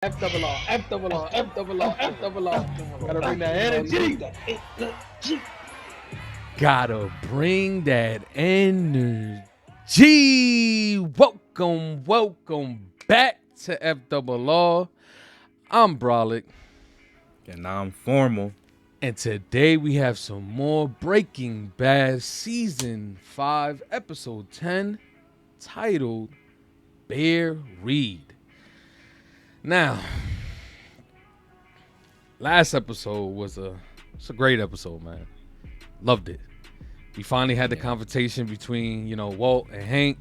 F double R, F double R, F double R, F double R. Gotta bring that energy. Gotta bring that energy. Welcome back to F double R. I'm Bralik. And now I'm formal. And today we have some more Breaking Bad Season 5, Episode 10, titled Bear Reed. Now, last episode was a great episode, man. Loved it. We finally had the confrontation between, Walt and Hank.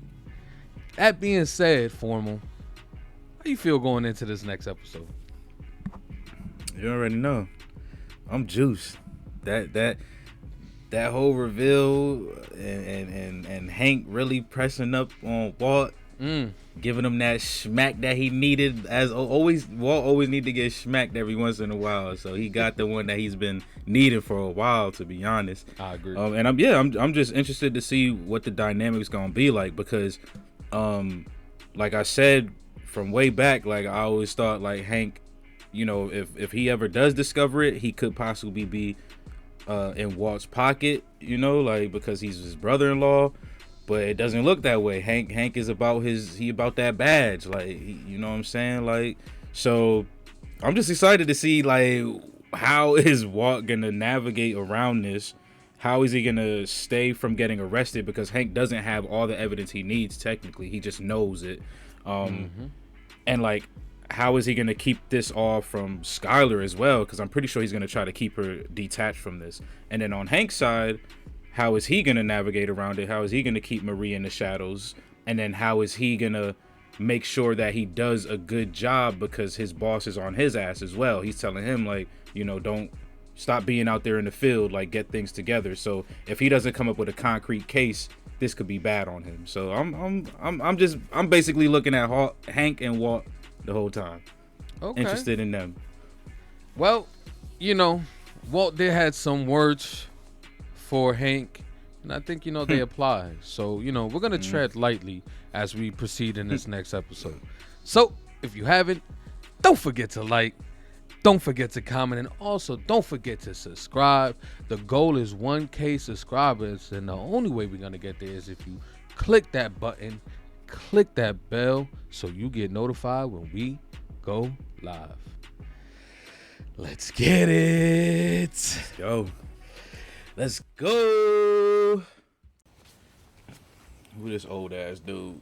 That being said, Formal, how you feel going into this next episode? You already know. I'm juiced. That whole reveal and Hank really pressing up on Walt, giving him that smack that he needed. As always, Walt always need to get smacked every once in a while. So he got the one that he's been needing for a while, to be honest. I agree. And I'm just interested to see what the dynamic's gonna be like, because like I said from way back, like I always thought like Hank, if he ever does discover it, he could possibly be in Walt's pocket, because he's his brother-in-law. But it doesn't look that way. Hank is about about that badge, you know what I'm saying? Like, so I'm just excited to see like how is Walt gonna navigate around this? How is he gonna stay from getting arrested? Because Hank doesn't have all the evidence he needs. Technically, he just knows it. And like, how is he gonna keep this all from Skylar as well? Because I'm pretty sure he's gonna try to keep her detached from this. And then on Hank's side, how is he gonna navigate around it? How is he gonna keep Marie in the shadows? And then how is he gonna make sure that he does a good job, because his boss is on his ass as well? He's telling him like, don't stop being out there in the field, like get things together. So if he doesn't come up with a concrete case, this could be bad on him. So I'm basically looking at Hank and Walt the whole time. Okay. Interested in them. Well, Walt did had some words for Hank, and I think they apply. So we're gonna tread lightly as we proceed in this next episode. So if you haven't, don't forget to like, don't forget to comment, and also don't forget to subscribe. The goal is 1K subscribers, and the only way we're gonna get there is if you click that button, click that bell, so you get notified when we go live. Let's get it. Let's go. Who this old ass dude?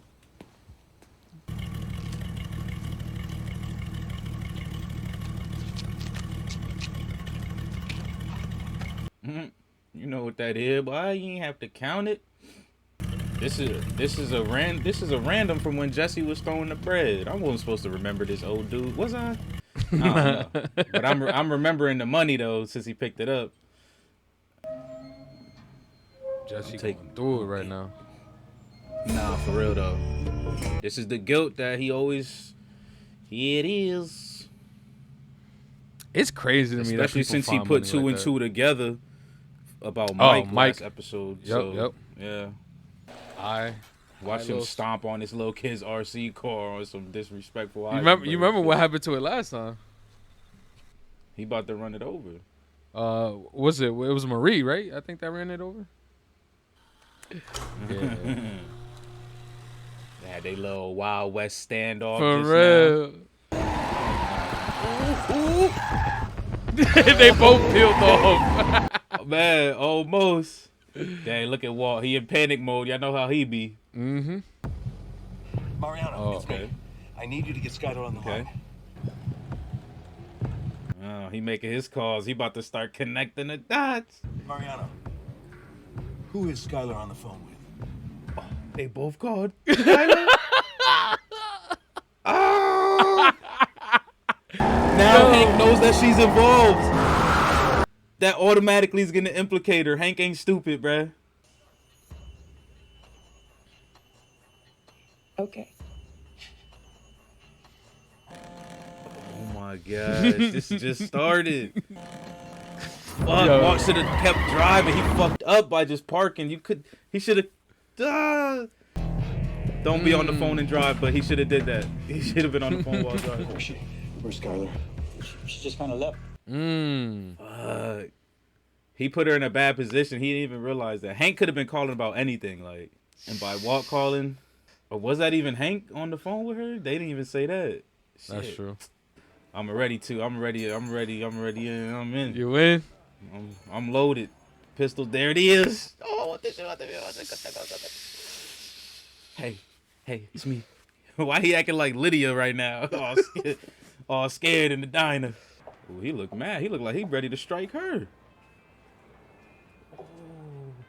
You know what that is, boy. You ain't have to count it. This is a random from when Jesse was throwing the bread. I wasn't supposed to remember this old dude, was I? I don't know. But I'm remembering the money though, since he picked it up. Jesse going through it right now. Nah, for real though. This is the guilt that he always. Here it is. It's crazy to me, especially since he put two and two together about Mike last episode. Yep. Yeah. I watch him stomp on this little kid's RC car on some disrespectful. You remember what happened to it last time? He about to run it over. Was it? It was Marie, right? I think that ran it over. Yeah. They had their little Wild West standoff. For real. They both peeled off. Man, almost. Dang, look at Walt. He in panic mode. Y'all know how he be. Mariano, it's me. I need you to get Skylar on the line. Oh, he making his calls. He about to start connecting the dots. Mariano, who is Skylar on the phone with? Oh, they both called Skylar. Oh! Now Hank knows that she's involved. That automatically is gonna implicate her. Hank ain't stupid, bruh. Okay. Oh my gosh, this just started. Fuck, Walt should have kept driving. He fucked up by just parking. He should have. Don't be on the phone and drive, but he should have did that. He should have been on the phone while driving. Oh shit. Where's Skylar? She just kind of left. He put her in a bad position. He didn't even realize that. Hank could have been calling about anything, like, and by Walt calling, or was that even Hank on the phone with her? They didn't even say that. Shit. That's true. I'm ready too. I'm ready. Yeah, I'm in. You in? I'm loaded. Pistol, there it is. Oh, what the shit? Hey, it's me. Why he acting like Lydia right now? All scared in the diner. Ooh, he looked mad. He looked like he ready to strike her. Oh,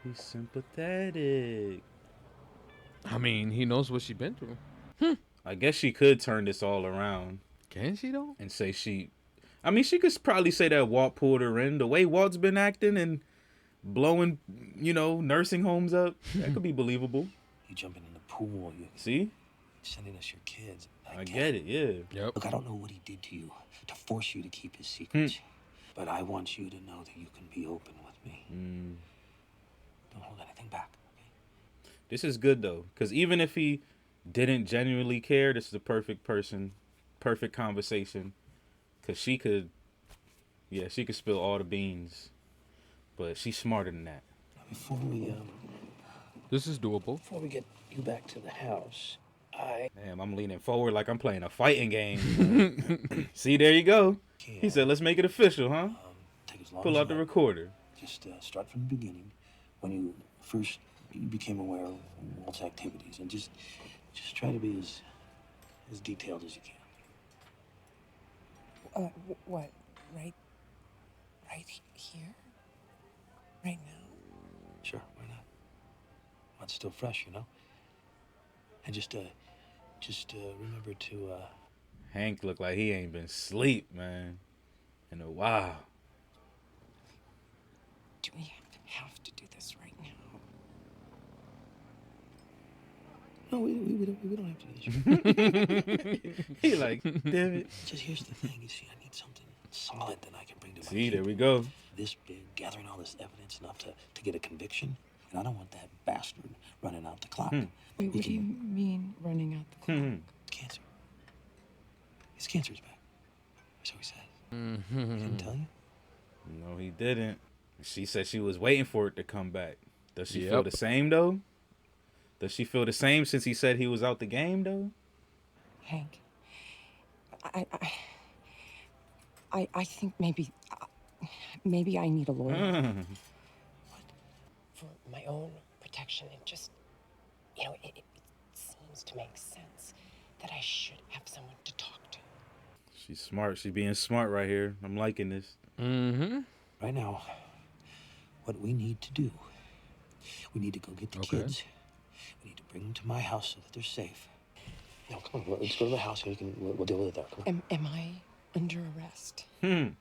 he's sympathetic. I mean, he knows what she been through. I guess she could turn this all around Can she though? and say she could probably say that Walt pulled her in. The way Walt's been acting and blowing, nursing homes up, that could be believable. You jumping in the pool. You See? sending us your kids. I get it, yeah. Yep. Look, I don't know what he did to you to force you to keep his secrets, but I want you to know that you can be open with me. Don't hold anything back, okay? This is good though, because even if he didn't genuinely care, this is the perfect conversation, because she could spill all the beans, but she's smarter than that. Before we This is doable. before we get you back to the house, Damn, I'm leaning forward like I'm playing a fighting game. See, there you go. He said, let's make it official, huh? take as long Pull as out you the like. recorder. Just start from the beginning, when you became aware of Walt's activities, and just try to be as detailed as you can. What? Right here? Right now? Sure, why not? Well, it's still fresh, And just remember to Hank look like he ain't been asleep, man, in a while. Do we have to do this right now? No, we don't have to do this. He like, damn it. Just here's the thing, you see, I need something solid that I can bring to my See, there people. we go. This big, gathering all this evidence enough to get a conviction, and I don't want that bastard running out the clock. Wait, what do you mean running out the clock? Cancer. His cancer's back. So he says. He didn't tell you? No, he didn't. She said she was waiting for it to come back. Does she feel Yep. the same though? Does she feel the same since he said he was out the game though? Hank, I think maybe I need a lawyer. For my own protection. It just, it seems to make sense that I should have someone to talk to. She's smart. She's being smart right here. I'm liking this. Mm-hmm. Right now, what we need to do, we need to go get the kids. We need to bring them to my house so that they're safe. Now, come on, let's go to the house and we'll deal with it there. Come on. Am I under arrest? Listen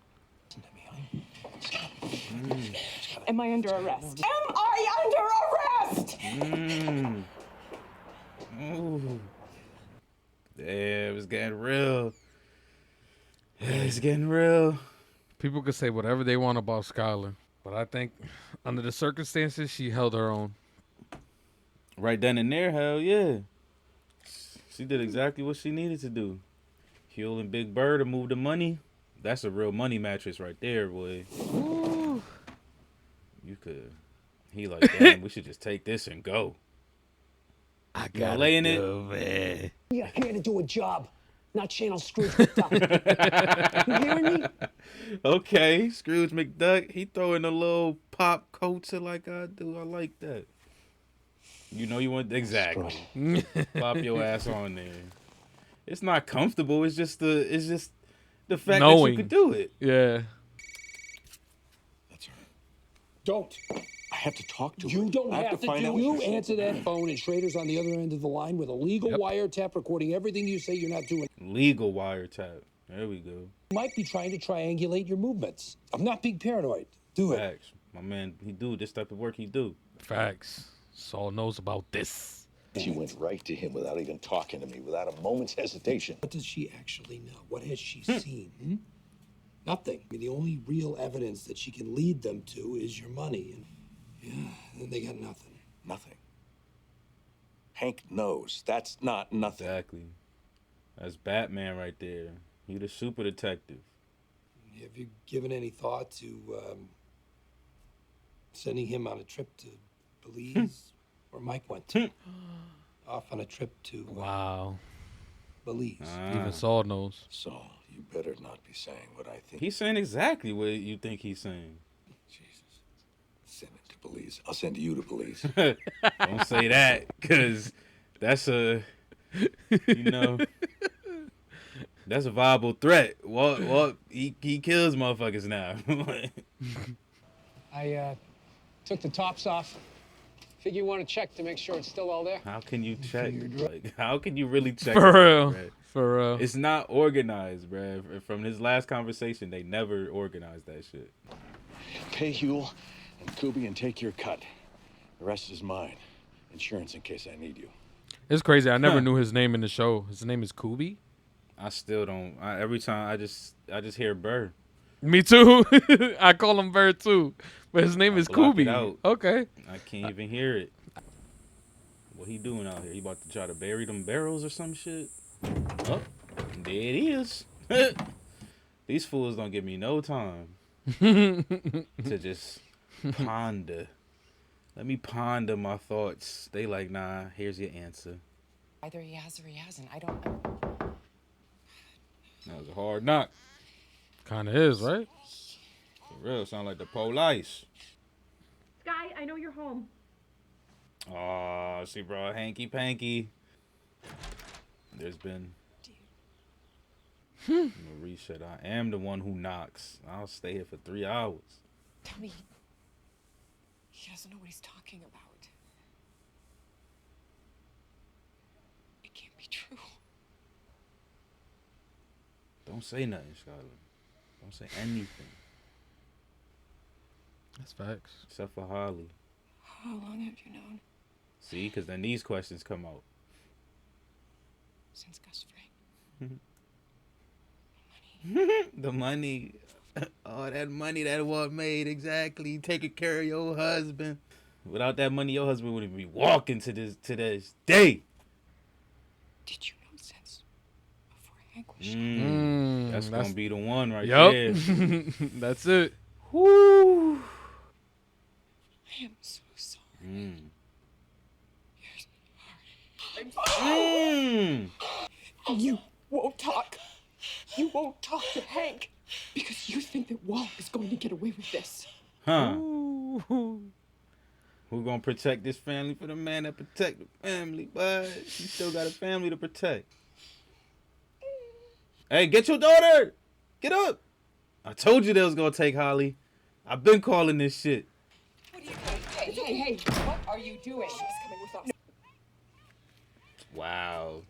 to me, honey. Am I under arrest? Am I under arrest? Ooh. Yeah, it was getting real. Yeah, it's getting real. People could say whatever they want about Skylar, but I think under the circumstances, she held her own. Right then and there, hell yeah. She did exactly what she needed to do. Huel and Big Bird to move the money. That's a real money mattress right there, boy. Ooh. You could. He like, damn, we should just take this and go. I You got laying it. man. We are here to do a job, not channel Scrooge McDuck. You hearing me? Okay, Scrooge McDuck. He throwing a little pop culture like I do. I like that. You know you want exactly. Pop your ass on there. It's not comfortable. It's just the fact that Knowing. you could do it. Yeah. That's her. Don't. I have to talk to her. You don't I have to find out do. what You she's- answer that phone, and Schrader's on the other end of the line with a legal wiretap recording everything you say you're not doing. Legal wiretap. There we go. You might be trying to triangulate your movements. I'm not being paranoid. Do it. Facts. My man, he do this type of work. He do. Facts. Saul knows about this. She went right to him without even talking to me, without a moment's hesitation. What does she actually know? What has she seen? Nothing. I mean, the only real evidence that she can lead them to is your money. And yeah, then they got nothing. Nothing. Hank knows. That's not nothing. Exactly. That's Batman right there. He the super detective. Have you given any thought to sending him on a trip to Belize, where Mike went to? Off on a trip to Wow. Belize. Even Saul knows. Saul, you better not be saying what I think. He's saying exactly what you think he's saying. Jesus. Send him to Belize. I'll send you to Belize. Don't say that, because that's a, that's a viable threat. What? He kills motherfuckers now. I took the tops off. Figure you want to check to make sure it's still all there. How can you check? Like, how can you really check? For that, real. bruh? For real. It's not organized, bruh. From his last conversation, they never organized that shit. Pay Huel and Kubi and take your cut. The rest is mine. Insurance in case I need you. It's crazy. I never knew his name in the show. His name is Kubi? I still don't. Every time I just hear Burr. Me too. I call him Bird too. But his name is block it Kubi. out. Okay. I can't even hear it. What he doing out here? He about to try to bury them barrels or some shit? Oh, there it is. These fools don't give me no time to just ponder. Let me ponder my thoughts. They like, nah, here's your answer. Either he has or he hasn't. I don't. That was a hard knock. Kind of is, right? For real, sound like the police. Sky, I know you're home. Oh, she brought hanky panky. There's been. Marie said, I am the one who knocks. I'll stay here for 3 hours. Tell me. He doesn't know what he's talking about. It can't be true. Don't say nothing, Skylar. Don't say anything. That's facts. Except for Holly. How long have you known? See, because then these questions come out. Since Gus Fring. The money. Oh, that money that what made exactly taking care of your husband. Without that money, your husband wouldn't be walking to this day. Did you know since before Hank was shot? That's gonna be the one right Yup. there. That's it. Woo. I am so sorry. You're sorry. You won't talk. You won't talk to Hank because you think that Walt is going to get away with this. Huh. Who gonna protect this family for the man that protect the family? But you still got a family to protect. Hey, get your daughter! Get up! I told you they was gonna take Holly. I've been calling this shit. What are you doing? Hey, what are you doing? She's coming with us. Wow.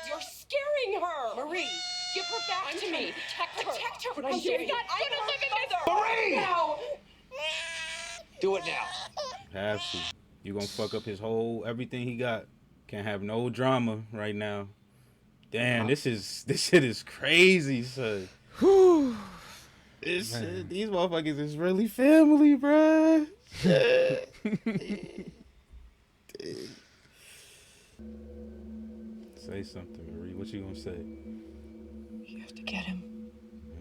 You're scaring her! Marie, give her back to me. Protect her. But I'm gonna live in this. Marie! No. Do it now. Have to. You gonna fuck up his whole everything he got. Can't have no drama right now. Damn, this shit is crazy, son. These motherfuckers is really family, bruh. Say something, Marie. What you gonna say? You have to get him.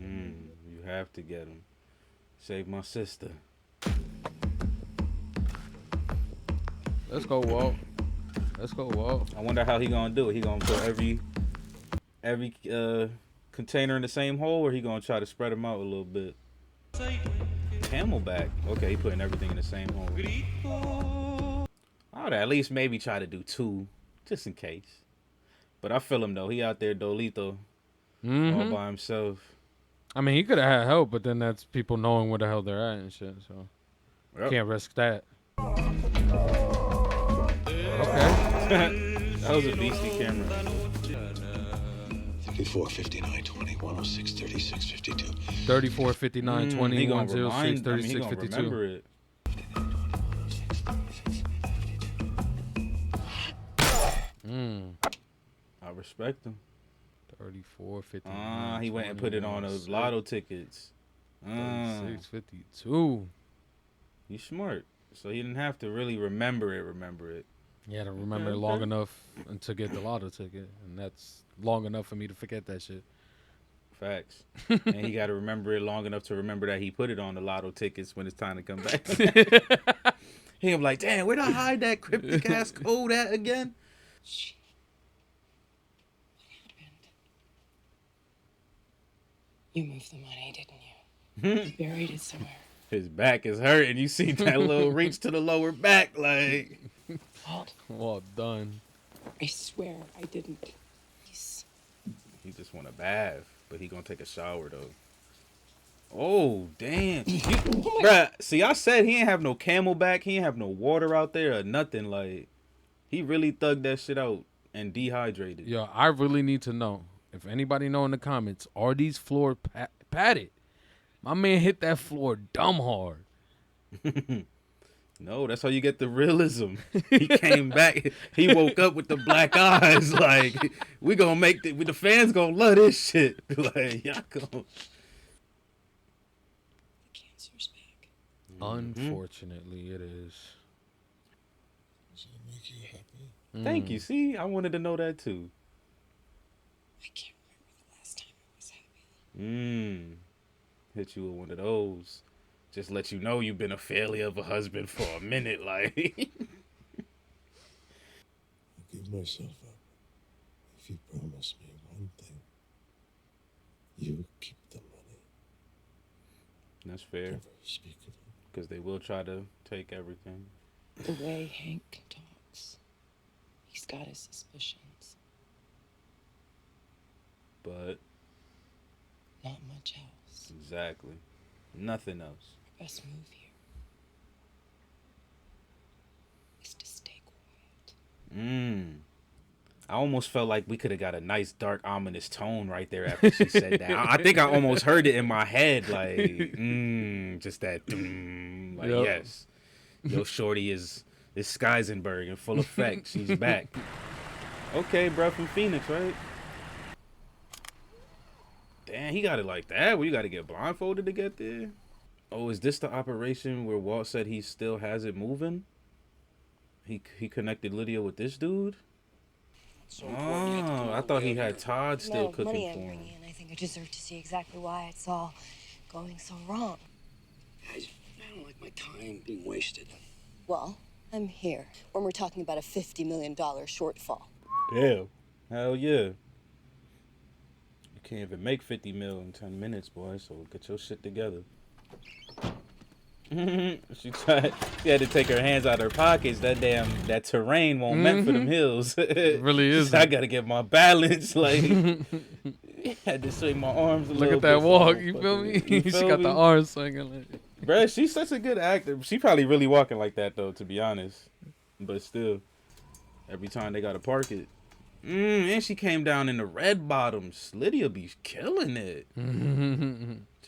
You have to get him. Save my sister. Let's go, Walt. Let's go, Walt. I wonder how he gonna do it. He gonna put every container in the same hole, or he gonna try to spread them out a little bit? Camelback. Okay, he putting everything in the same hole. I would at least maybe try to do 2, just in case. But I feel him though. He out there Dolito, all by himself. I mean, he could have had help, but then that's people knowing where the hell they're at and shit. So can't risk that. Okay. That was a beastie camera. 34, 59, 20, 106, 36, 52. 34, 59, 20, He gonna 106, remind, 36, he gonna 52. remember it. I respect him. 34, 59. He went and put it on those lotto tickets. 36, 52. He's smart. So he didn't have to really remember it. You had to remember it long enough to get the lotto ticket, and that's long enough for me to forget that shit. Facts. And he got to remember it long enough to remember that he put it on the lotto tickets when it's time to come back. He was like, damn, where'd I hide that cryptic ass code at again? Shit. What happened? You moved the money, didn't you? You buried it somewhere. His back is hurting. You see that little reach to the lower back, like. Well done. I swear I didn't. Please. He just want a bath, but he gonna take a shower though. Oh damn, bruh. See, I said he ain't have no Camelback. He ain't have no water out there or nothing. Like, he really thugged that shit out and dehydrated. Yo, I really need to know if anybody know in the comments, are these floor padded? My man hit that floor dumb hard. No, that's how you get the realism. He came back. He woke up with the black eyes. Like, we gonna make the fans gonna love this shit. Like, y'all gonna. The cancer's back. Unfortunately, it is. Does it make you happy? Thank you. See, I wanted to know that too. I can't remember the last time I was happy. Hit you with one of those. Just let you know you've been a failure of a husband for a minute, like. I'll give myself up if you promise me one thing. You keep the money. That's fair. Never speak of it. Because they will try to take everything. The way Hank talks, he's got his suspicions. But. Not much else. Exactly. Nothing else. Our best move here is to stay quiet. I almost felt like we could have got a nice, dark, ominous tone right there after she said that. I think I almost heard it in my head, like, just that, like, yep. Yes. Yo, shorty is Skeisenberg in full effect. She's back. Okay, bro, from Phoenix, right? Damn, he got it like that? Where you got to get blindfolded to get there? Oh, is this the operation where Walt said he still has it moving? He connected Lydia with this dude? Oh, I thought he had Todd still cooking money for I'm him. bringing in. I think I deserve to see exactly why it's all going so wrong. Guys, I don't like my time being wasted. Well, I'm here when we're talking about a $50 million shortfall. Damn. Hell yeah. You can't even make 50 mil in 10 minutes, boy, so get your shit together. She had to take her hands out of her pockets. That terrain won't meant for them hills. It really is. I gotta get my balance. Like, had to swing my arms a Look little at that bit. walk. You feel me? She got the arms swinging. Like. Bruh, she's such a good actor. She probably really walking like that, though, to be honest. But still, every time they gotta park it. And she came down in the red bottoms. Lydia be killing it. What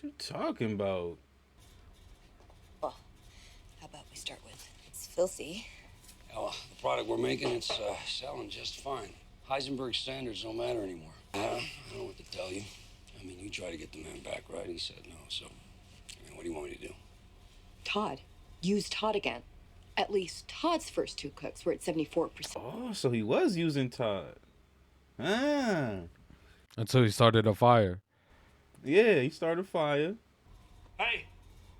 you talking about? Well, how about we start with it's filthy. Oh, the product we're making, it's selling just fine. Heisenberg standards don't matter anymore. I don't know what to tell you. I mean, you tried to get the man back, right? He said no, so, I mean, what do you want me to do? Todd. Use Todd again. At least Todd's first two cooks were at 74%. Oh, so he was using Todd. Ah. Until he started a fire. Yeah, he started a fire. Hey,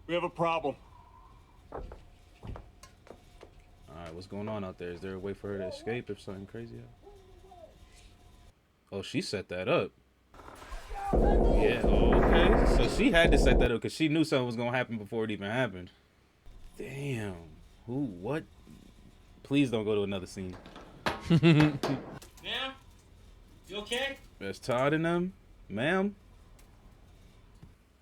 we have a problem. All right, what's going on out there? Is there a way for her to escape if something crazy happens? Oh, she set that up. Yeah, okay. So she had to set that up because she knew something was going to happen before it even happened. Damn. Who? What? Please don't go to another scene. Ma'am? You okay? There's Todd in them. Ma'am?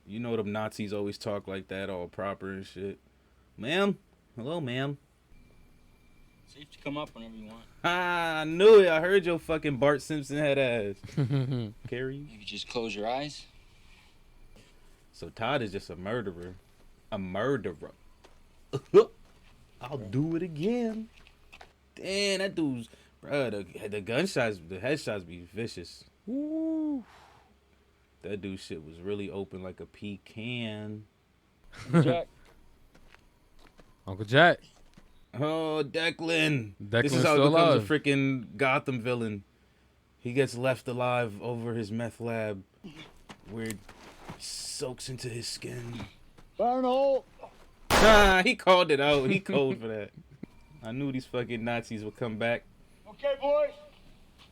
You know them Nazis always talk like that, all proper and shit. Ma'am? Hello, ma'am. Safe to come up whenever you want. Ah, I knew it. I heard your fucking Bart Simpson head ass. Carrie. Maybe just close your eyes. So Todd is just a murderer. A murderer. I'll do it again. Damn, that dude's... Bro, the gunshots, the headshots be vicious. Woo. That dude's shit was really open like a pecan. Jack. Uncle Jack. Oh, Declan. This is Declan's how he still becomes alive. a freaking Gotham villain. He gets left alive over his meth lab. Weird. Soaks into his skin. Arnold! He called it out. He cold for that. I knew these fucking Nazis would come back. Okay, boys.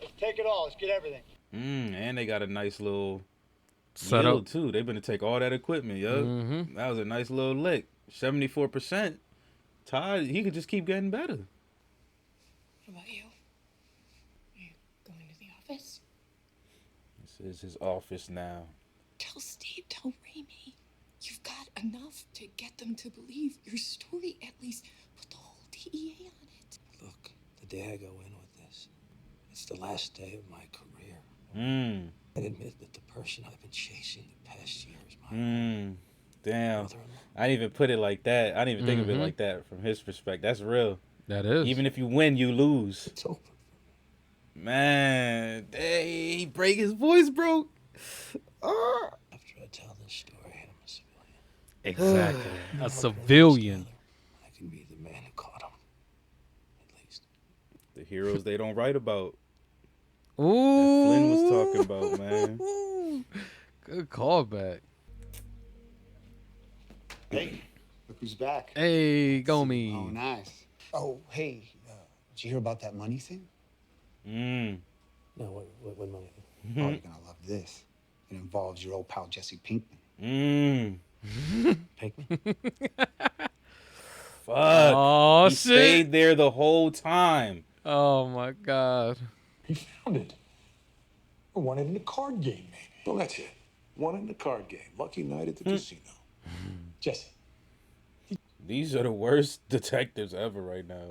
Let's take it all. Let's get everything. And they got a nice little Set yield, up. too. They're gonna take all that equipment, yo. That was a nice little lick. 74%. Todd, he could just keep getting better. What about you? Are you going to the office? This is his office now. Tell Steve, tell Raimi. You've got enough to get them to believe your story, at least. Put the whole DEA on it. Look, the day I go in with this, it's the last day of my career. I admit that the person I've been chasing the past year is my Damn. mother-in-law. I didn't even put it like that. I didn't even think of it like that from his perspective. That's real. That is. Even if you win, you lose. It's over. Man, he break his voice broke. After I tell this story, I'm a civilian. Exactly. A civilian. I can be the man who caught him. At least. The heroes they don't write about. Ooh. That Flynn was talking about, man. Good callback. Hey, look who's back. Hey, Gomi. Oh, nice. Oh, hey, did you hear about that money thing? No, what money? Oh, you're gonna love this. It involves your old pal Jesse Pinkman. Pinkman? Fuck. Oh, he shit. stayed there the whole time. Oh, my God. He found it. Or won it in a card game, maybe. Well, that's it. One in the card game. Lucky night at the casino. Jesse. These are the worst detectives ever right now.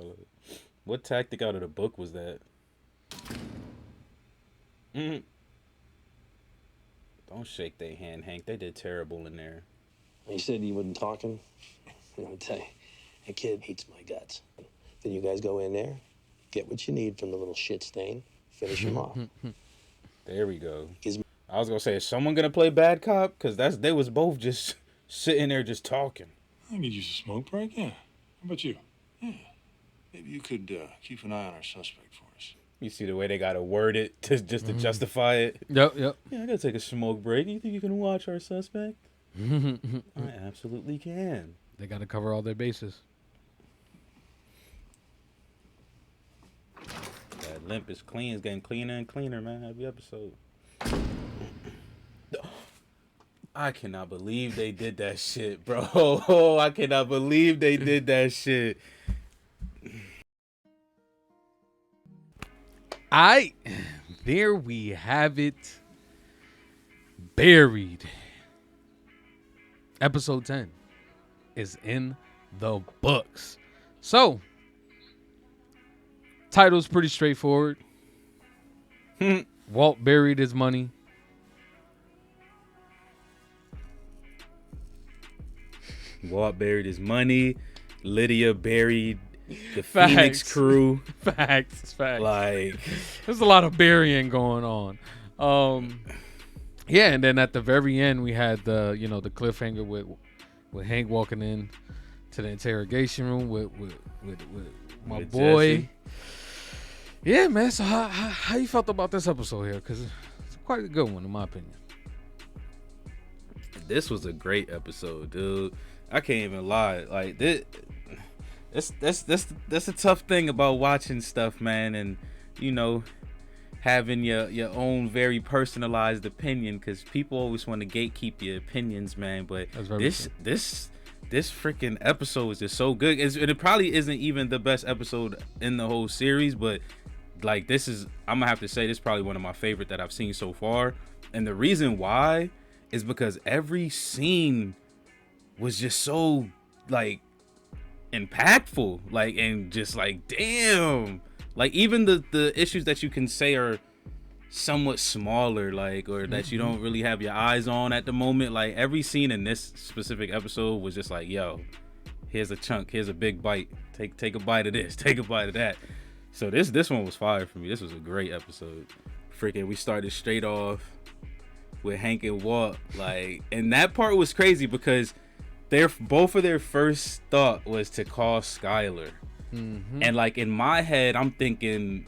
What tactic out of the book was that? Don't shake their hand, Hank. They did terrible in there. He said he wasn't talking. I'm gonna tell you, that kid hates my guts. Then you guys go in there, get what you need from the little shit stain, finish him off. There we go. Gives me- I was gonna say, is someone gonna play bad cop? Cause they was both just sitting there just talking. I could use a smoke break, yeah. How about you? Yeah. Maybe you could keep an eye on our suspect for us. You see the way they gotta word it to justify it. Yep. Yeah, I gotta take a smoke break. You think you can watch our suspect? I absolutely can. They got to cover all their bases. That limp is clean. It's getting cleaner and cleaner, man. Every episode. I cannot believe they did that shit, bro. I cannot believe they did that shit. There we have it. Buried. Episode 10 is in the books. So, title's pretty straightforward. Walt buried his money. Walt buried his money. Lydia buried the Facts. Phoenix crew. Facts. Like, there's a lot of burying going on. Yeah, and then at the very end we had the cliffhanger with Hank walking in to the interrogation room with my With boy. Jesse. Yeah, man. So how you felt about this episode here? Because it's quite a good one in my opinion. This was a great episode, dude. I can't even lie. Like, that's a tough thing about watching stuff, man, and having your own very personalized opinion, because people always want to gatekeep your opinions, man. But this freaking episode is just so good. It probably isn't even the best episode in the whole series, but like, I'm gonna have to say this is probably one of my favorite that I've seen so far. And the reason why is because every scene was just so like impactful, like, and just like, damn, like, even the issues that you can say are somewhat smaller, like, or that you don't really have your eyes on at the moment, like, every scene in this specific episode was just like, yo, here's a chunk, here's a big bite, take a bite of this, take a bite of that. So this one was fire for me. This was a great episode. Freaking, we started straight off with Hank and Walt, like, and that part was crazy because both of their first thought was to call Skylar. And like, in my head, I'm thinking,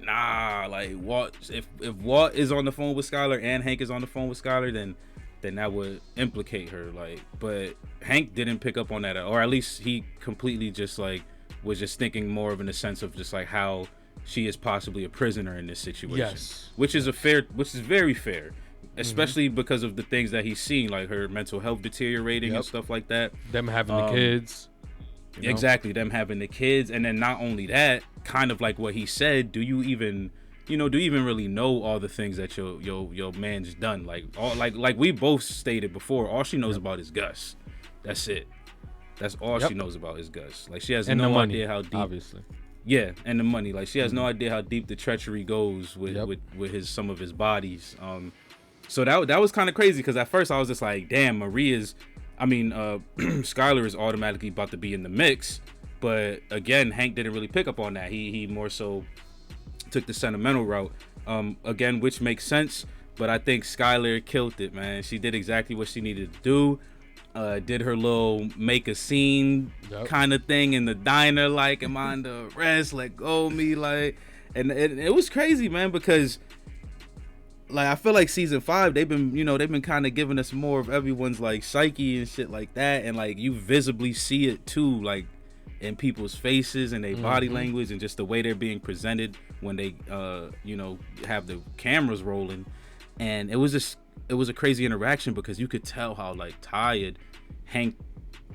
nah, like, Walt, if Walt is on the phone with Skylar and Hank is on the phone with Skylar, then then that would implicate her. Like, but Hank didn't pick up on that, or at least he completely just like was just thinking more of in the sense of just like how she is possibly a prisoner in this situation. Yes. Which is very fair, especially because of the things that he's seen, like her mental health deteriorating and stuff like that. Them having the kids. You know? Exactly, them having the kids, and then not only that, kind of like what he said, do you even really know all the things that your man's done? Like all like we both stated before, all she knows about is Gus. That's it. That's all she knows about is Gus. Like she has no idea how deep. Obviously. Yeah, and the money. Like she has no idea how deep the treachery goes with some of his bodies. So that was kind of crazy because at first I was just like, damn, Skylar is automatically about to be in the mix. But again, Hank didn't really pick up on that. He more so took the sentimental route. Again, which makes sense. But I think Skylar killed it, man. She did exactly what she needed to do. Did her little make a scene kind of thing in the diner, like, am I under arrest? Let go of me, like, and it was crazy, man, because like I feel like season 5 they've been kind of giving us more of everyone's like psyche and shit like that, and like you visibly see it too, like in people's faces and their body language and just the way they're being presented when they have the cameras rolling. And it was a crazy interaction because you could tell how like tired Hank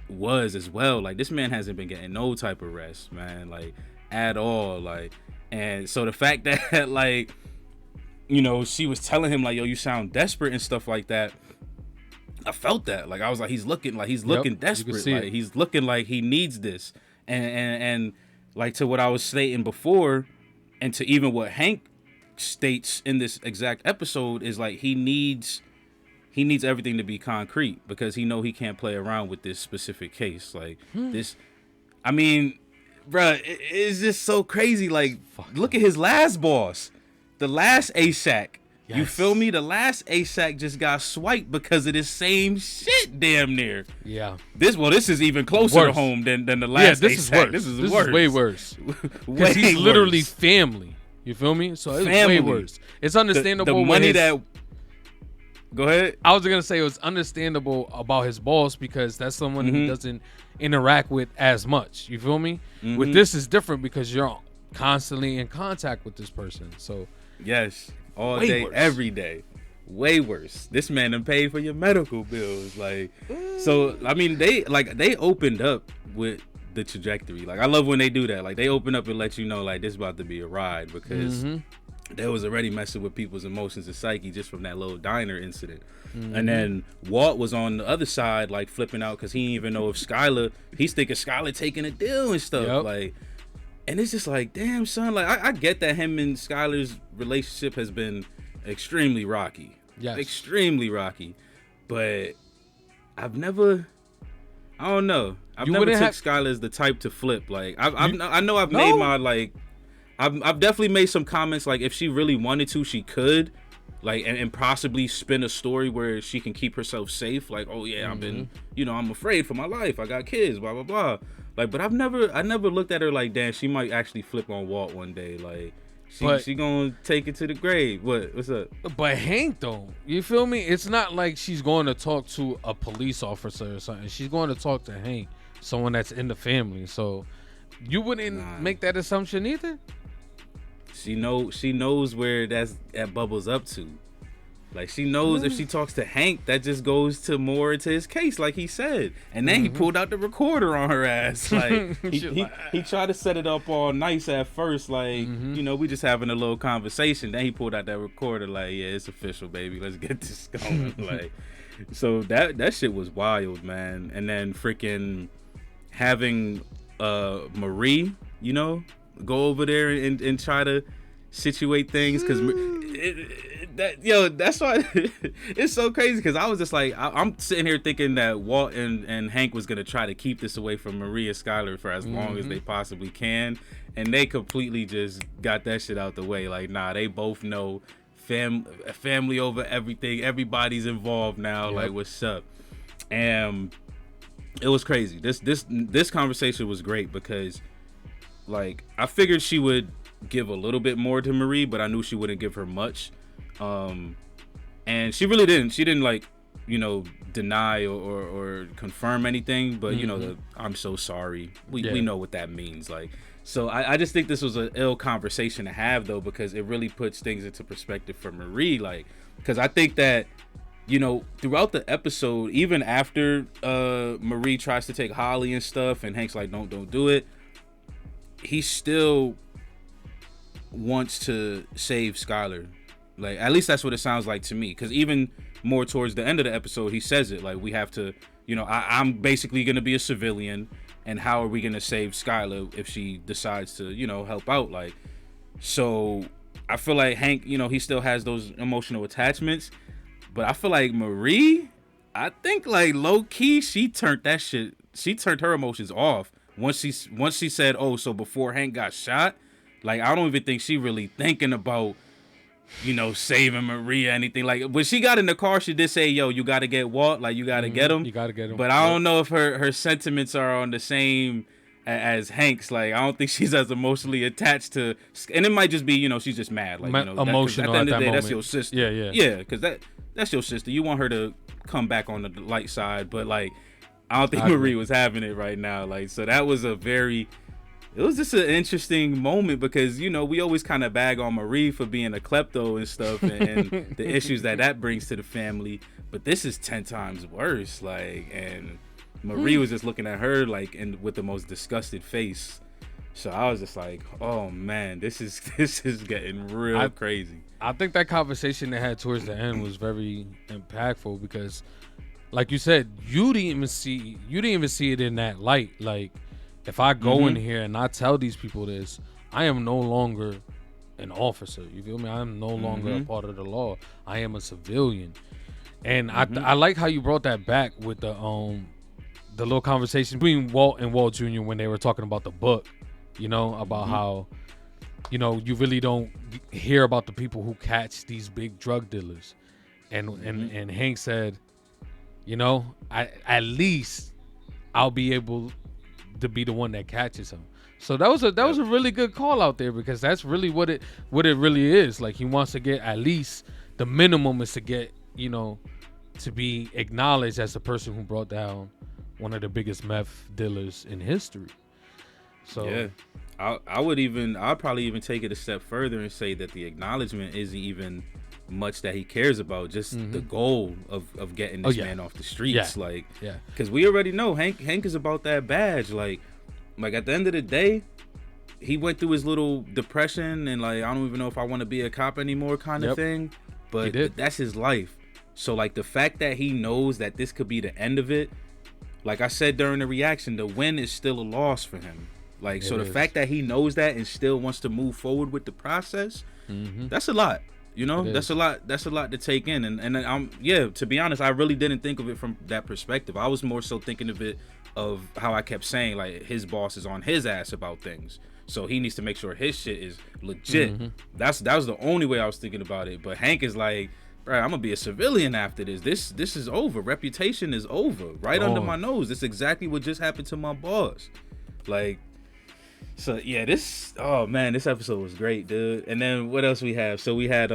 was as well. Like this man hasn't been getting no type of rest, man, like at all. Like, and so the fact that like, she was telling him like, yo, you sound desperate and stuff like that, I felt that. Like I was like, he's looking desperate, like he's looking like he needs this. And like to what I was stating before, and to even what Hank states in this exact episode, is like he needs everything to be concrete because he can't play around with this specific case. Like this, I mean, bruh, it's just so crazy. Like, look at his last boss, the last ASAC. Yes. You feel me? The last ASAC just got swiped because of this same shit, damn near. Yeah. This is even closer to home than the last ASAC. This is worse. Is way worse. Because he's literally family. You feel me? So it's way worse. It's understandable. The money that. Go ahead. I was gonna say it was understandable about his boss because that's someone he doesn't interact with as much. You feel me? With this is different because you're constantly in contact with this person. So yes, all day, every day. Way worse. This man done paid for your medical bills. Like, so I mean, they opened up with the trajectory. Like, I love when they do that. Like, they open up and let you know like this about to be a ride because they was already messing with people's emotions and psyche just from that little diner incident. And then Walt was on the other side, like flipping out because he didn't even know if he's thinking Skylar taking a deal and stuff. Like, and it's just like, damn, son. Like, I get that him and Skylar's relationship has been extremely rocky. Yes. Extremely rocky. But I don't know. I've never took Skylar as the type to flip. Like, I know I've made my, like, I've definitely made some comments, like, if she really wanted to, she could, like, and possibly spin a story where she can keep herself safe. Like, oh, yeah, I've been, I'm afraid for my life. I got kids, blah, blah, blah. Like, but I never looked at her like, damn, she might actually flip on Walt one day. Like, she gonna take it to the grave. What's up? But Hank, though, you feel me? It's not like she's going to talk to a police officer or something. She's going to talk to Hank, someone that's in the family. So you wouldn't make that assumption either. She knows where that bubbles up to. Like, she knows if she talks to Hank, that just goes to more into his case, like he said. And then he pulled out the recorder on her ass. Like, he tried to set it up all nice at first, like, we just having a little conversation. Then he pulled out that recorder, like, yeah, it's official, baby. Let's get this going. Like, so that shit was wild, man. And then freaking having Marie, go over there and try to situate things, because that's why it's so crazy, because I was just like, I'm sitting here thinking that Walt and Hank was gonna try to keep this away from Maria Skylar for as long as they possibly can, and they completely just got that shit out the way. Like, nah, they both know family over everything, everybody's involved now. Like, what's up? And it was crazy. This conversation was great because, like, I figured she would give a little bit more to Marie, but I knew she wouldn't give her much. And she really didn't. She didn't, like, deny or confirm anything, but I'm so sorry. We know what that means. Like, so I just think this was an ill conversation to have, though, because it really puts things into perspective for Marie. Like, because I think that, throughout the episode, even after Marie tries to take Holly and stuff, and Hank's like, don't do it, he still wants to save Skylar. Like, at least that's what it sounds like to me. Because even more towards the end of the episode, he says it, like, we have to, I'm basically going to be a civilian, and how are we going to save Skylar if she decides to, help out? Like, so I feel like Hank, he still has those emotional attachments, but I feel like Marie, I think, like, low key, she turned her emotions off once she said, oh, so before Hank got shot, like, I don't even think she really thinking about, saving Marie or anything. Like, when she got in the car, she did say, yo, you got to get Walt, like, you got to get him. You got to get him. But I don't know if her sentiments are on the same as Hank's. Like, I don't think she's as emotionally attached to, and it might just be, she's just mad. Like, emotional at the end of the day, moment. that's your sister. Yeah, because that's your sister. You want her to come back on the light side, but, like, I don't think Marie was having it right now. Like, so that was it was just an interesting moment, because, we always kind of bag on Marie for being a klepto and stuff, and the issues that brings to the family. But this is 10 times worse. Like, and Marie was just looking at her, like, and with the most disgusted face. So I was just like, oh man, this is getting real crazy. I think that conversation they had towards the end was very impactful, because, like you said, you didn't even see it in that light. Like, if I go in here and I tell these people this, I am no longer an officer. You feel me? I am no longer a part of the law. I am a civilian. And I like how you brought that back with the little conversation between Walt and Walt Jr. when they were talking about the book, about how, you really don't hear about the people who catch these big drug dealers. And Hank said, at least I'll be able to be the one that catches him. So that was a really good call out there, because that's really what it really is. Like, he wants to get, at least the minimum is to get, to be acknowledged as the person who brought down one of the biggest meth dealers in history. So yeah, I'd probably even take it a step further and say that the acknowledgement isn't even much that he cares about, just the goal of getting this man off the streets. Because we already know Hank is about that badge. Like at the end of the day, he went through his little depression and, like, I don't even know if I want to be a cop anymore kind of thing, but that's his life. So, like, the fact that he knows that this could be the end of it, like I said during the reaction, the win is still a loss for him. Like, so the fact that he knows that and still wants to move forward with the process, that's a lot. That's a lot to take in. And I'm, to be honest, I really didn't think of it from that perspective. I was more so thinking of it of how I kept saying, like, his boss is on his ass about things, so he needs to make sure his shit is legit. That was the only way I was thinking about it. But Hank is like, bro, I'm gonna be a civilian after this. This is over. Reputation is over. Right under my nose. This is exactly what just happened to my boss. Like, so yeah, this episode was great, dude. And then what else we have? So we had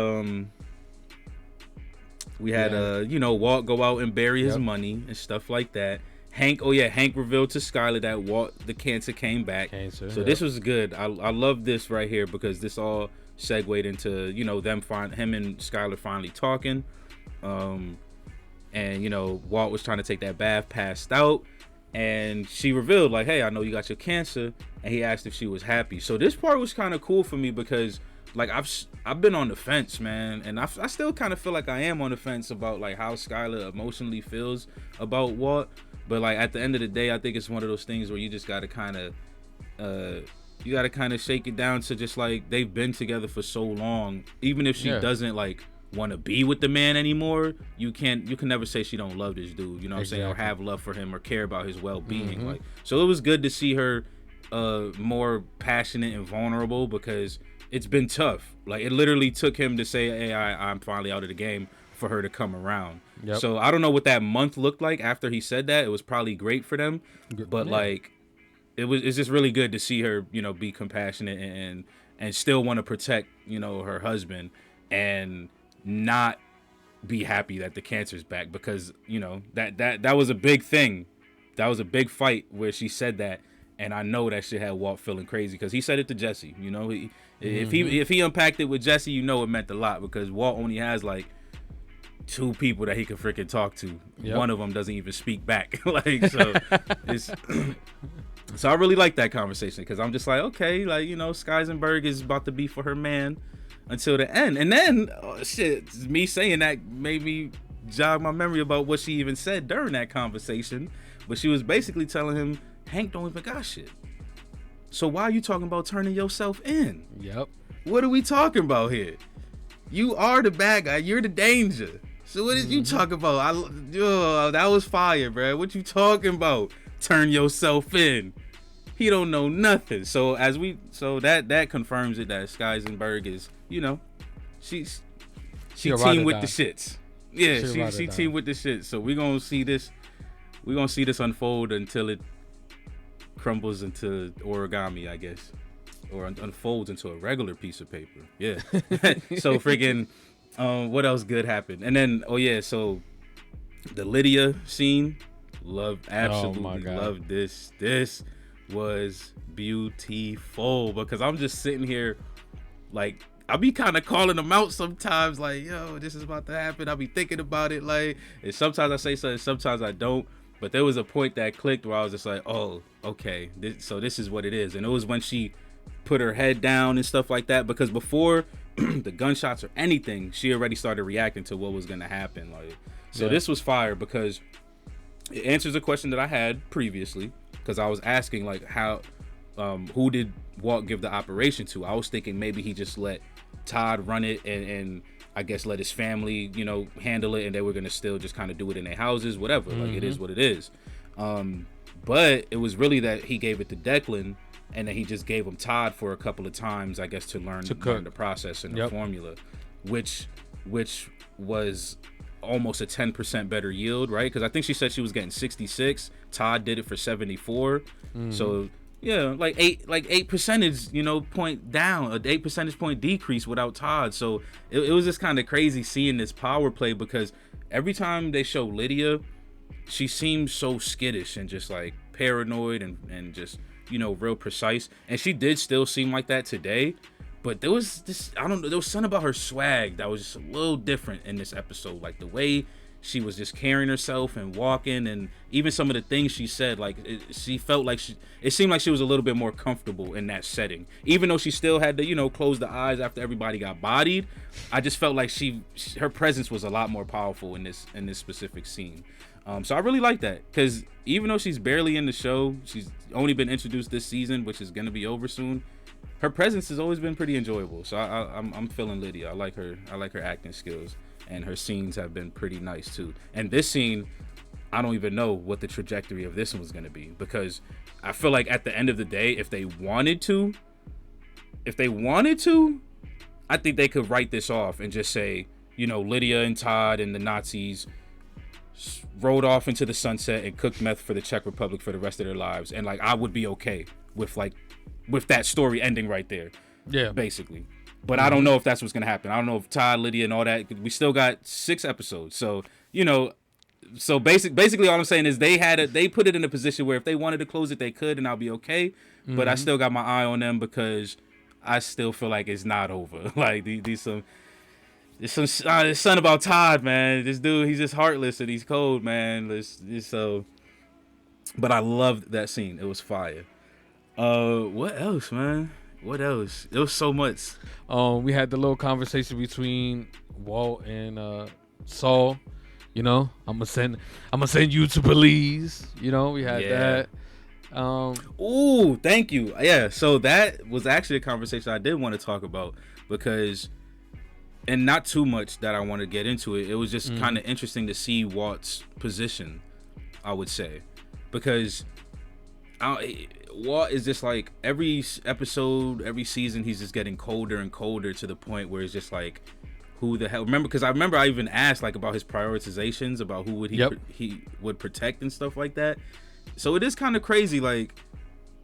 Walt go out and bury his money and stuff like that. Hank revealed to Skylar that Walt, the cancer, came back. So this was good. I love this right here, because this all segued into, him and Skylar finally talking. And Walt was trying to take that bath, passed out, and she revealed, like, hey, I know you got your cancer, and he asked if she was happy. So this part was kind of cool for me, because, like, I've been on the fence, man, and I still kind of feel like I am on the fence about, like, how Skylar emotionally feels about Walt. But, like, at the end of the day, I think it's one of those things where you just gotta kind of shake it down to just, like, they've been together for so long. Even if she doesn't, like, want to be with the man anymore, you can never say she don't love this dude. You know what I'm saying? Or have love for him or care about his well-being. Like, so it was good to see her more passionate and vulnerable, because it's been tough. Like, it literally took him to say, hey, I'm finally out of the game, for her to come around. So I don't know what that month looked like after he said that. It was probably great for them, but like, it's just really good to see her, be compassionate and still want to protect, her husband, and not be happy that the cancer's back, because you know that was a big thing. That was a big fight where she said that, and I know that shit had Walt feeling crazy because he said it to Jesse. You know, if he unpacked it with Jesse, you know it meant a lot, because Walt only has like 2 people that he can freaking talk to. Yep. One of them doesn't even speak back. Like, so it's so I really like that conversation, because I'm just like, okay, like, you know, Skeisenberg is about to be for her man until the end. And then me saying that made me jog my memory about what she even said during that conversation. But she was basically telling him, Hank don't even got shit, so why are you talking about turning yourself in? Yep. What are we talking about here? You are the bad guy, you're the danger. So what is you talking about? That was fire, bro. What you talking about? Turn yourself in. He don't know nothing. So that confirms it, that Skeisenberg is, you know, she team with the shits. Yeah, she team with the shits. So we're gonna see this unfold until it crumbles into origami, I guess, or unfolds into a regular piece of paper. Yeah. So freaking what else good happened? And then so the Lydia scene, absolutely loved this. This was beautiful, because I'm just sitting here like, I'll be kind of calling them out sometimes, like, yo, this is about to happen. I'll be thinking about it, like, and sometimes I say something, sometimes I don't. But there was a point that clicked where I was just like, oh, okay, so this is what it is. And it was when she put her head down and stuff like that, because before the gunshots or anything, she already started reacting to what was going to happen. Like, so This was fire, because it answers a question that I had previously, because I was asking, like, how, who did Walt give the operation to? I was thinking maybe he just let Todd run it and I guess let his family, you know, handle it, and they were gonna still just kind of do it in their houses, whatever. Like, it is what it is. But it was really that he gave it to Declan, and then he just gave him Todd for a couple of times, I guess, to learn the process and the formula, which was almost a 10% better yield, right? Because I think she said she was getting 66. Todd did it for 74. So yeah, like eight percentage, you know, point down, an 8 percentage point decrease without Todd. So it was just kind of crazy seeing this power play, because every time they show Lydia, she seems so skittish and just like paranoid and just, you know, real precise. And she did still seem like that today, but there was this, I don't know, there was something about her swag that was just a little different in this episode. Like the way she was just carrying herself and walking, and even some of the things she said, like she felt like it seemed like she was a little bit more comfortable in that setting, even though she still had to, you know, close the eyes after everybody got bodied. I just felt like her presence was a lot more powerful in this specific scene. So I really like that, because even though she's barely in the show, she's only been introduced this season, which is gonna be over soon, her presence has always been pretty enjoyable. So I'm feeling Lydia. I like her acting skills, and her scenes have been pretty nice too. And this scene, I don't even know what the trajectory of this one was going to be, because I feel like at the end of the day, if they wanted to, I think they could write this off and just say, you know, Lydia and Todd and the Nazis rode off into the sunset and cooked meth for the Czech Republic for the rest of their lives, and like I would be okay with that story ending right there. Yeah, basically. But I don't know if that's what's gonna happen. I don't know if Todd, Lydia, and all that. We still got 6 episodes, so you know. So basically, all I'm saying is they put it in a position where if they wanted to close it, they could, and I'll be okay. But I still got my eye on them, because I still feel like it's not over. Like there's something about Todd, man. This dude, he's just heartless and he's cold, man. But I loved that scene. It was fire. What else, man? What else? It was so much. We had the little conversation between Walt and Saul. You know, I'm gonna send you to Belize. You know, we had that. Ooh, thank you. Yeah, so that was actually a conversation I did want to talk about, because, and not too much that I want to get into it. It was just kind of interesting to see Walt's position, I would say, because Walt is just like every episode, every season, he's just getting colder and colder to the point where it's just like, who the hell? Because I remember I even asked like about his prioritizations, about who would he would protect and stuff like that. So it is kind of crazy, like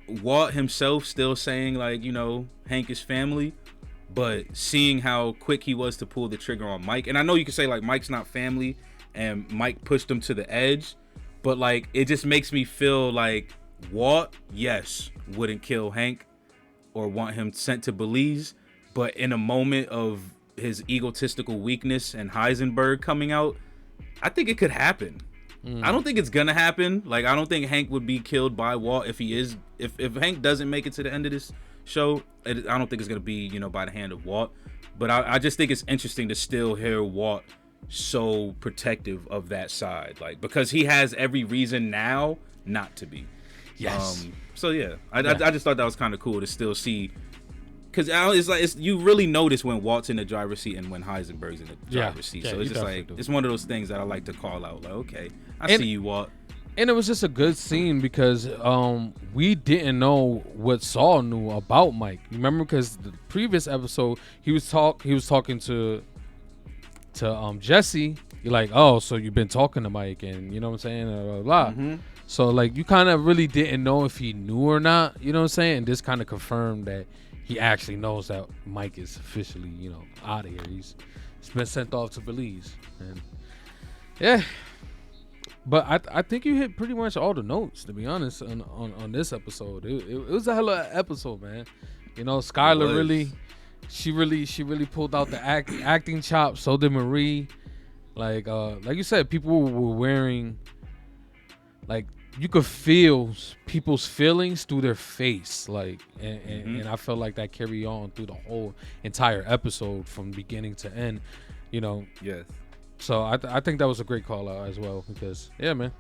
Walt himself still saying like, you know, Hank is family, but seeing how quick he was to pull the trigger on Mike, and I know you can say like Mike's not family and Mike pushed him to the edge, but like it just makes me feel like Walt, yes, wouldn't kill Hank or want him sent to Belize, but in a moment of his egotistical weakness and Heisenberg coming out, I think it could happen. I don't think it's gonna happen. Like, I don't think Hank would be killed by Walt if Hank doesn't make it to the end of this show. I don't think it's gonna be, you know, by the hand of Walt. But I just think it's interesting to still hear Walt so protective of that side, like, because he has every reason now not to be. Yes. So yeah, I just thought that was kind of cool to still see. Because it's like you really notice when Walt's in the driver's seat and when Heisenberg's in the driver's seat. So it's just like it's one of those things that I like to call out. Like, okay, I see you, Walt. And it was just a good scene because we didn't know what Saul knew about Mike. Remember, because the previous episode he was talking to Jesse. You're like, oh, so you've been talking to Mike, and you know what I'm saying, blah blah blah. Mm-hmm. So like you kind of really didn't know if he knew or not. You know what I'm saying? And this kind of confirmed that he actually knows that Mike is officially, you know, out of here. He's been sent off to Belize, and yeah. But I think you hit pretty much all the notes, to be honest, on this episode. It was a hell of an episode, man. You know, Skylar really pulled out the acting chops. So did Marie. Like you said, people were wearing, like, you could feel people's feelings through their face, like, and I felt like that carried on through the whole entire episode from beginning to end, you know. Yes. So I think that was a great call out as well, because yeah, man,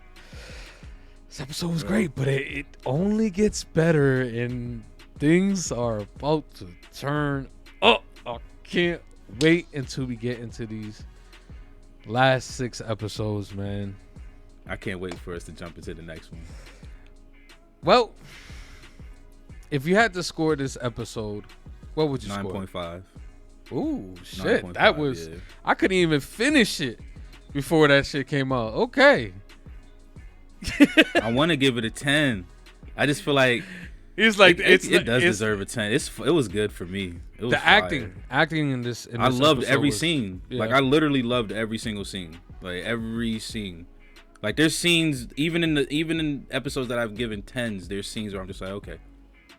this episode was great, but it only gets better and things are about to turn up. I can't wait until we get into these last 6 episodes, man. I can't wait for us to jump into the next one. Well, if you had to score this episode, what would you score? 9.5. Ooh, shit. 9.5, that was... yeah. I couldn't even finish it before that shit came out. Okay. I want to give it a 10. I just feel like... It's like... It does deserve a 10. It was good for me. It was the fire. acting in this I loved every was, scene. Yeah. Like, I literally loved every single scene. Like, every scene. Like, there's scenes, even in episodes that I've given 10s, there's scenes where I'm just like, okay,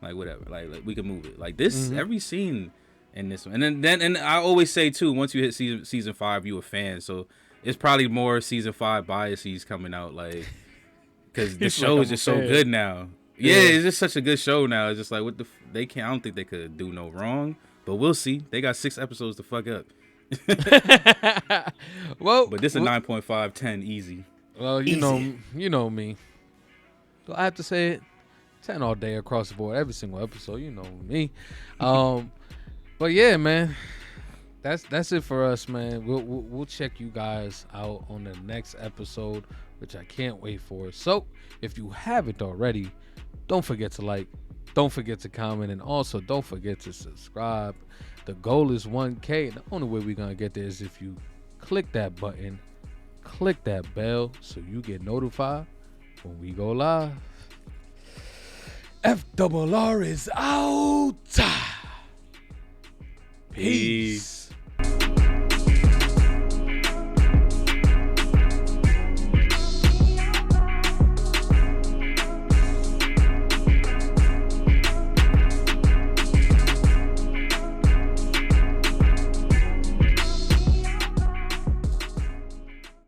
like, whatever, like we can move it. Like, this, every scene in this one, and then I always say too, once you hit season 5, you a fan, so it's probably more season 5 biases coming out, like, because the show is just so good now. Yeah, it's just such a good show now. It's just like, what the they can't. I don't think they could do no wrong, but we'll see. They got 6 episodes to fuck up. Well, but this is a 9.5, 10 easy. Well, you know me. Do I have to say it? 10 all day across the board, every single episode. You know me. But yeah, man, that's it for us, man. We'll check you guys out on the next episode, which I can't wait for. So if you haven't already, don't forget to like, don't forget to comment, and also don't forget to subscribe. The goal is 1K. The only way we're gonna get there is if you click that button, click that bell, so you get notified when we go live. FRR is out. Peace.